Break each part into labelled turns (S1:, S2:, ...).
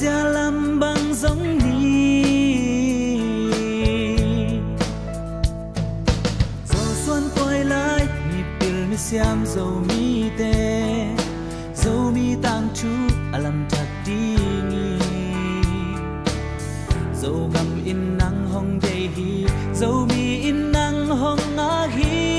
S1: Gia làm bằng giống ni dầu xuân quay lại mi pil mi xiam dầu mi te dầu mi tang chu alam thật đi dầu gam in nang hong day hi dầu mi in nang hong nga hi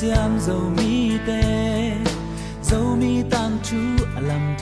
S1: xiam dầu mi te dầu mi tang chu alam